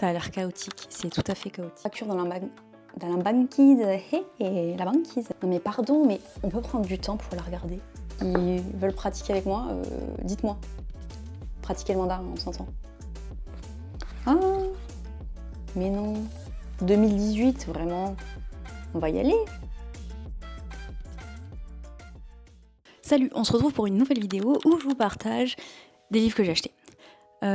Ça a l'air chaotique, c'est tout à fait chaotique. Facture dans la banquise, hé, la banquise. Non mais pardon, mais on peut prendre du temps pour la regarder. Ils veulent pratiquer avec moi, dites-moi. Pratiquer le mandarin, on s'entend. Ah, mais non. 2018, vraiment. On va y aller. Salut, on se retrouve pour une nouvelle vidéo où je vous partage des livres que j'ai achetés. Tout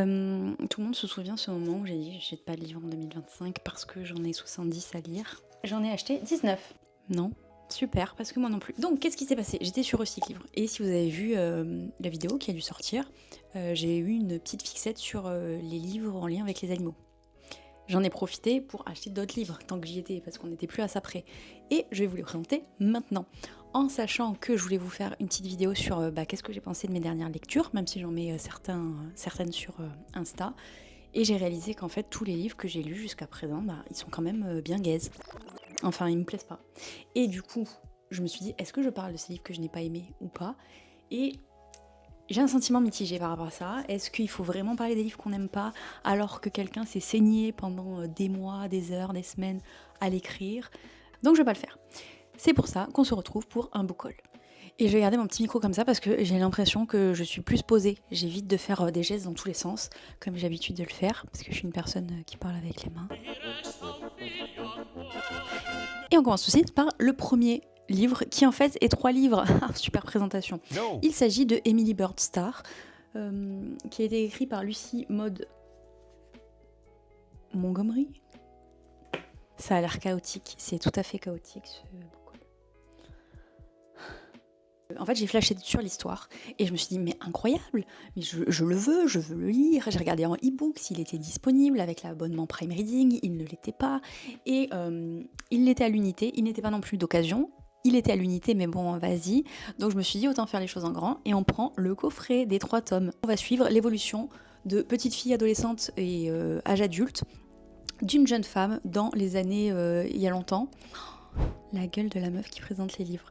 le monde se souvient ce moment où j'ai dit j'achète pas de livres en 2025 parce que j'en ai 70 à lire. J'en ai acheté 19. Non, super, parce que moi non plus. Donc qu'est-ce qui s'est passé? J'étais sur Recycle Livre et si vous avez vu la vidéo qui a dû sortir, j'ai eu une petite fixette sur les livres en lien avec les animaux. J'en ai profité pour acheter d'autres livres tant que j'y étais parce qu'on n'était plus à ça près. Et je vais vous les présenter maintenant. En sachant que je voulais vous faire une petite vidéo sur qu'est-ce que j'ai pensé de mes dernières lectures, même si j'en mets certaines sur Insta. Et j'ai réalisé qu'en fait tous les livres que j'ai lus jusqu'à présent, ils sont quand même bien gaze. Enfin, ils me plaisent pas. Et du coup, je me suis dit, est-ce que je parle de ces livres que je n'ai pas aimés ou pas? Et j'ai un sentiment mitigé par rapport à ça. Est-ce qu'il faut vraiment parler des livres qu'on n'aime pas alors que quelqu'un s'est saigné pendant des mois, des heures, des semaines à l'écrire? Donc je vais pas le faire. C'est pour ça qu'on se retrouve pour un book haul. Et je vais garder mon petit micro comme ça parce que j'ai l'impression que je suis plus posée. J'évite de faire des gestes dans tous les sens, comme j'ai l'habitude de le faire, parce que je suis une personne qui parle avec les mains. Et on commence tout de suite par le premier livre, qui en fait est 3 livres. Super présentation. No. Il s'agit de Emily Bird Star, qui a été écrit par Lucy Maud Montgomery. Ça a l'air chaotique, c'est tout à fait chaotique ce book. En fait, j'ai flashé sur l'histoire et je me suis dit, mais incroyable, mais je veux le lire. J'ai regardé en e-book s'il était disponible avec l'abonnement Prime Reading, il ne l'était pas. Et il l'était à l'unité, il n'était pas non plus d'occasion. Il était à l'unité, mais bon, vas-y. Donc je me suis dit, autant faire les choses en grand et on prend le coffret des 3 tomes. On va suivre l'évolution de petite fille adolescente et âge adulte d'une jeune femme dans les années il y a longtemps. La gueule de la meuf qui présente les livres.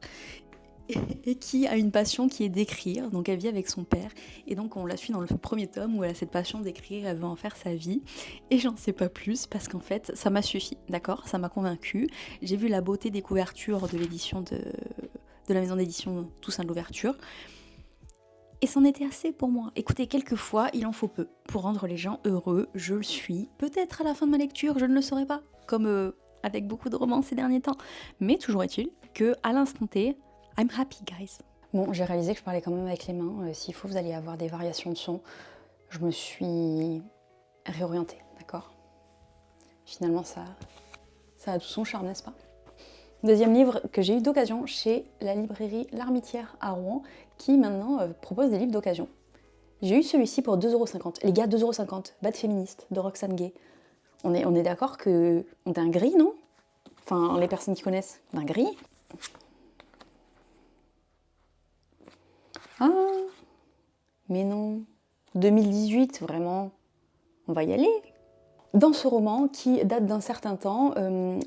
Et qui a une passion qui est d'écrire, donc elle vit avec son père, et donc on la suit dans le premier tome où elle a cette passion d'écrire, elle veut en faire sa vie, et j'en sais pas plus parce qu'en fait ça m'a suffi, d'accord, ça m'a convaincue. J'ai vu la beauté des couvertures de l'édition de la maison d'édition Toussaint de l'Ouverture, et c'en était assez pour moi. Écoutez, quelquefois il en faut peu pour rendre les gens heureux, je le suis, peut-être à la fin de ma lecture, je ne le saurais pas, comme avec beaucoup de romans ces derniers temps, mais toujours est-il que à l'instant T, I'm happy, guys. Bon, j'ai réalisé que je parlais quand même avec les mains. S'il faut, vous allez avoir des variations de son. Je me suis réorientée, d'accord? Finalement, ça a tout son charme, n'est-ce pas? Deuxième livre que j'ai eu d'occasion chez la librairie L'Armitière à Rouen, qui maintenant propose des livres d'occasion. J'ai eu celui-ci pour 2,50 €. Les gars, 2,50 €. Bad féministe de Roxane Gay. On est d'accord que on est un gris, non? Enfin, les personnes qui connaissent, un gris. Ah, mais non, 2018, vraiment, on va y aller. Dans ce roman, qui date d'un certain temps,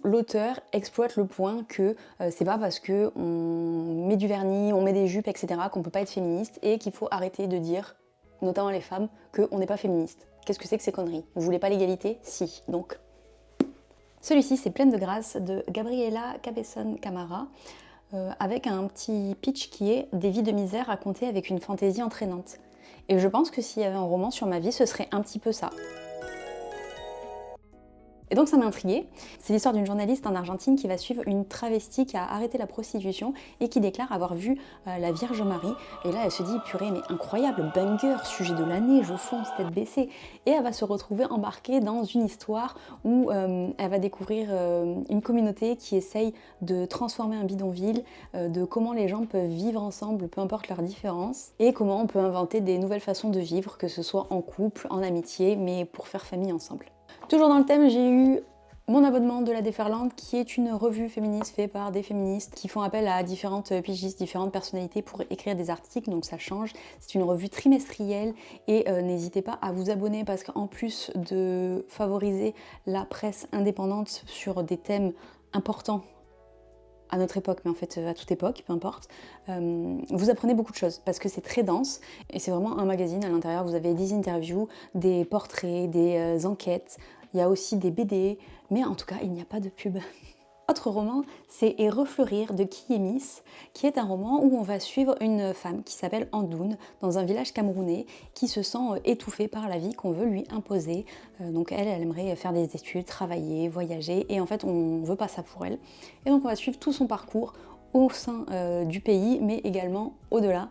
l'auteur exploite le point que c'est pas parce qu'on met du vernis, on met des jupes, etc., qu'on peut pas être féministe et qu'il faut arrêter de dire, notamment les femmes, qu'on n'est pas féministe. Qu'est-ce que c'est que ces conneries? Vous voulez pas l'égalité? Si, donc. Celui-ci, c'est Pleine de grâce de Gabriela Cabezón Camara. Avec un petit pitch qui est des vies de misère racontées avec une fantaisie entraînante. Et je pense que s'il y avait un roman sur ma vie, ce serait un petit peu ça. Et donc ça m'a intriguée. C'est l'histoire d'une journaliste en Argentine qui va suivre une travestie qui a arrêté la prostitution et qui déclare avoir vu la Vierge Marie. Et là elle se dit, purée, mais incroyable, banger, sujet de l'année, je fonce tête baissée. Et elle va se retrouver embarquée dans une histoire où elle va découvrir une communauté qui essaye de transformer un bidonville, de comment les gens peuvent vivre ensemble, peu importe leurs différences, et comment on peut inventer des nouvelles façons de vivre, que ce soit en couple, en amitié, mais pour faire famille ensemble. Toujours dans le thème, j'ai eu mon abonnement de La Déferlante, qui est une revue féministe faite par des féministes qui font appel à différentes pigistes, différentes personnalités pour écrire des articles, donc ça change. C'est une revue trimestrielle et n'hésitez pas à vous abonner parce qu'en plus de favoriser la presse indépendante sur des thèmes importants à notre époque, mais en fait à toute époque, peu importe, vous apprenez beaucoup de choses parce que c'est très dense et c'est vraiment un magazine. À l'intérieur, vous avez des interviews, des portraits, des enquêtes, il y a aussi des BD, mais en tout cas, il n'y a pas de pub. Autre roman, c'est Et refleurir de Kiemis, qui est un roman où on va suivre une femme qui s'appelle Andoun dans un village camerounais qui se sent étouffée par la vie qu'on veut lui imposer. Donc elle aimerait faire des études, travailler, voyager et en fait on veut pas ça pour elle. Et donc on va suivre tout son parcours au sein du pays mais également au-delà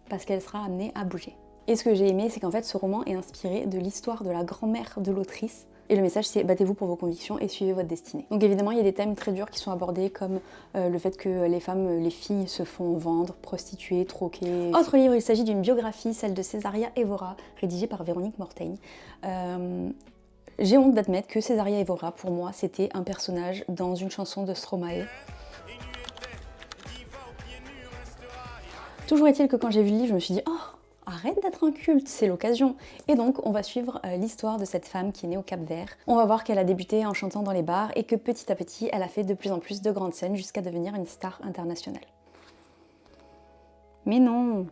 parce qu'elle sera amenée à bouger. Et ce que j'ai aimé, c'est qu'en fait ce roman est inspiré de l'histoire de la grand-mère de l'autrice. Et le message c'est battez-vous pour vos convictions et suivez votre destinée. Donc évidemment il y a des thèmes très durs qui sont abordés comme le fait que les femmes, les filles se font vendre, prostituer, troquer. Autre livre, il s'agit d'une biographie, celle de Césaria Évora, rédigée par Véronique Mortaigne. J'ai honte d'admettre que Césaria Évora, pour moi, c'était un personnage dans une chanson de Stromae. Toujours est-il que quand j'ai vu le livre, je me suis dit « Oh, arrête d'être un culte, c'est l'occasion !» Et donc, on va suivre l'histoire de cette femme qui est née au Cap-Vert. On va voir qu'elle a débuté en chantant dans les bars et que petit à petit, elle a fait de plus en plus de grandes scènes jusqu'à devenir une star internationale. Mais non!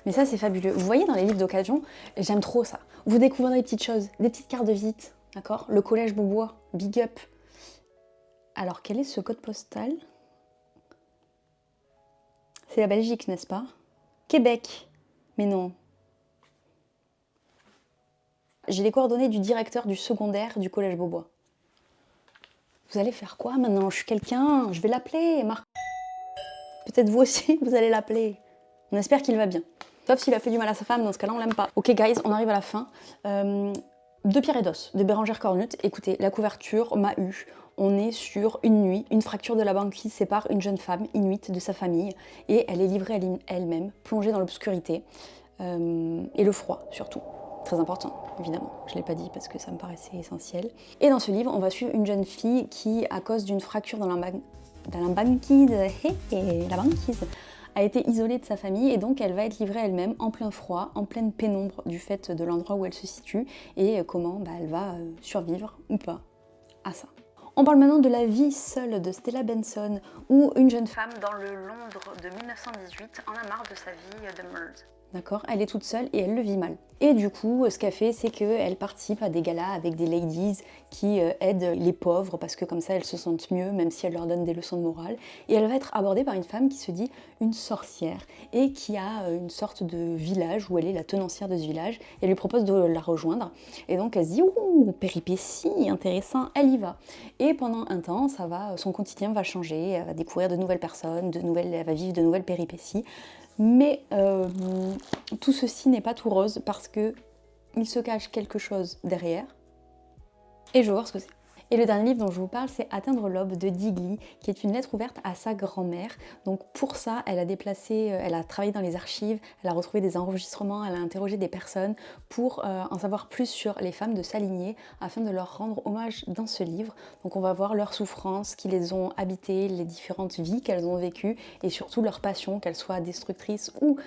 Mais ça, c'est fabuleux. Vous voyez, dans les livres d'occasion, j'aime trop ça. Vous découvrez des petites choses, des petites cartes de visite, d'accord? Le collège Beaubois, big up. Alors, quel est ce code postal? C'est la Belgique, n'est-ce pas? Québec. Mais non. J'ai les coordonnées du directeur du secondaire du collège Beaubois. Vous allez faire quoi maintenant? Je suis quelqu'un, je vais l'appeler, Marc. Peut-être vous aussi, vous allez l'appeler. On espère qu'il va bien. Sauf s'il a fait du mal à sa femme, dans ce cas-là, on l'aime pas. Ok guys, on arrive à la fin. De Pierre et d'Os, de Bérengère Cornut. Écoutez, la couverture m'a eu. On est sur une nuit, une fracture de la banquise sépare une jeune femme inuite de sa famille et elle est livrée à elle-même, plongée dans l'obscurité et le froid surtout. Très important, évidemment. Je ne l'ai pas dit parce que ça me paraissait essentiel. Et dans ce livre, on va suivre une jeune fille qui, à cause d'une fracture dans la banquise, la banquise, a été isolée de sa famille et donc elle va être livrée elle-même en plein froid, en pleine pénombre du fait de l'endroit où elle se situe et comment elle va survivre ou pas à ça. On parle maintenant de La vie seule de Stella Benson, où une jeune femme dans le Londres de 1918 en a marre de sa vie de merde. D'accord? Elle est toute seule et elle le vit mal. Et du coup, ce qu'elle fait, c'est qu'elle participe à des galas avec des ladies qui aident les pauvres parce que comme ça, elles se sentent mieux, même si elle leur donne des leçons de morale. Et elle va être abordée par une femme qui se dit une sorcière et qui a une sorte de village où elle est la tenancière de ce village. Et elle lui propose de la rejoindre. Et donc, elle se dit, ouh, péripétie, intéressant, elle y va. Et pendant un temps, son quotidien va changer, elle va découvrir de nouvelles personnes, elle va vivre de nouvelles péripéties. Mais tout ceci n'est pas tout rose parce qu'il se cache quelque chose derrière et je veux voir ce que c'est. Et le dernier livre dont je vous parle, c'est Atteindre l'aube de Digli, qui est une lettre ouverte à sa grand-mère. Donc pour ça, elle a travaillé dans les archives, elle a retrouvé des enregistrements, elle a interrogé des personnes pour en savoir plus sur les femmes de sa lignée afin de leur rendre hommage dans ce livre. Donc on va voir leurs souffrances qui les ont habitées, les différentes vies qu'elles ont vécues et surtout leurs passions, qu'elles soient destructrices ou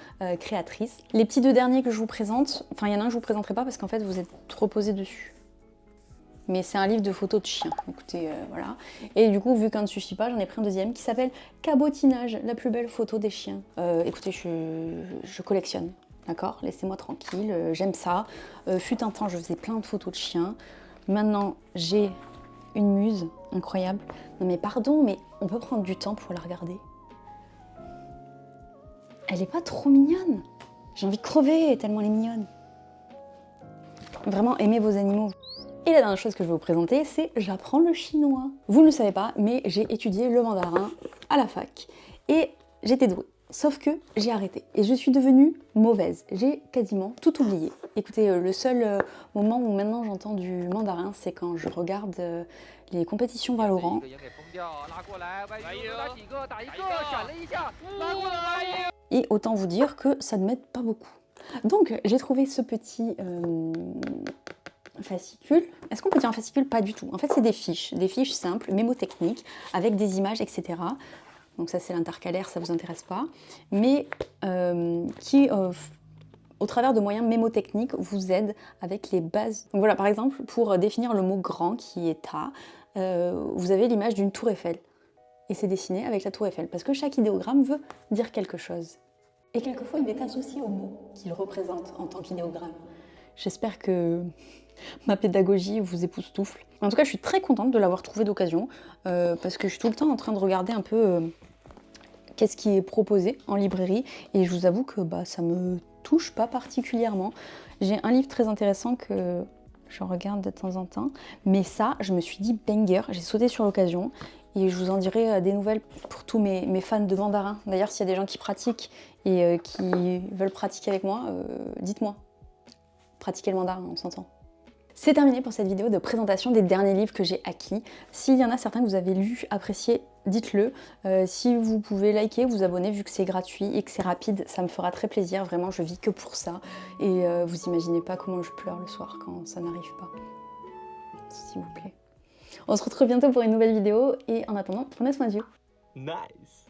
créatrices. Les petits deux derniers que je vous présente, enfin il y en a un que je vous présenterai pas parce qu'en fait vous êtes trop posés dessus. Mais c'est un livre de photos de chiens, écoutez, voilà. Et du coup, vu qu'un ne suffit pas, j'en ai pris un deuxième qui s'appelle Cabotinage, la plus belle photo des chiens. Écoutez, je collectionne, d'accord? Laissez-moi tranquille, j'aime ça. Fut un temps, je faisais plein de photos de chiens. Maintenant, j'ai une muse incroyable. Non mais pardon, mais on peut prendre du temps pour la regarder. Elle est pas trop mignonne. J'ai envie de crever tellement elle est mignonne. Vraiment, aimez vos animaux. Et la dernière chose que je vais vous présenter, c'est j'apprends le chinois. Vous ne le savez pas, mais j'ai étudié le mandarin à la fac et j'étais douée. Sauf que j'ai arrêté et je suis devenue mauvaise. J'ai quasiment tout oublié. Écoutez, le seul moment où maintenant j'entends du mandarin, c'est quand je regarde les compétitions Valorant. Et autant vous dire que ça ne m'aide pas beaucoup. Donc j'ai trouvé ce petit fascicule. Est-ce qu'on peut dire un fascicule? Pas du tout. En fait, c'est des fiches simples, mémotechniques, avec des images, etc. Donc ça, c'est l'intercalaire, ça vous intéresse pas. Mais qui, au travers de moyens mémotechniques, vous aident avec les bases. Donc voilà, par exemple, pour définir le mot grand, qui est ta, vous avez l'image d'une tour Eiffel. Et c'est dessiné avec la tour Eiffel, parce que chaque idéogramme veut dire quelque chose. Et quelquefois, il est associé au mot qu'il représente en tant qu'idéogramme. J'espère que Ma pédagogie vous époustoufle. En tout cas, je suis très contente de l'avoir trouvé d'occasion, parce que je suis tout le temps en train de regarder un peu qu'est-ce qui est proposé en librairie, et je vous avoue que ça me touche pas particulièrement. J'ai un livre très intéressant que je regarde de temps en temps, mais ça, je me suis dit banger, j'ai sauté sur l'occasion, et je vous en dirai des nouvelles pour tous mes fans de mandarin. D'ailleurs, s'il y a des gens qui pratiquent et qui veulent pratiquer avec moi, dites-moi. Pratiquer le mandarin, on s'entend. C'est terminé pour cette vidéo de présentation des derniers livres que j'ai acquis. S'il y en a certains que vous avez lus, appréciés, dites-le. Si vous pouvez liker, vous abonner vu que c'est gratuit et que c'est rapide, ça me fera très plaisir. Vraiment, je vis que pour ça. Et vous imaginez pas comment je pleure le soir quand ça n'arrive pas. S'il vous plaît. On se retrouve bientôt pour une nouvelle vidéo et en attendant, prenez soin de vous. Nice.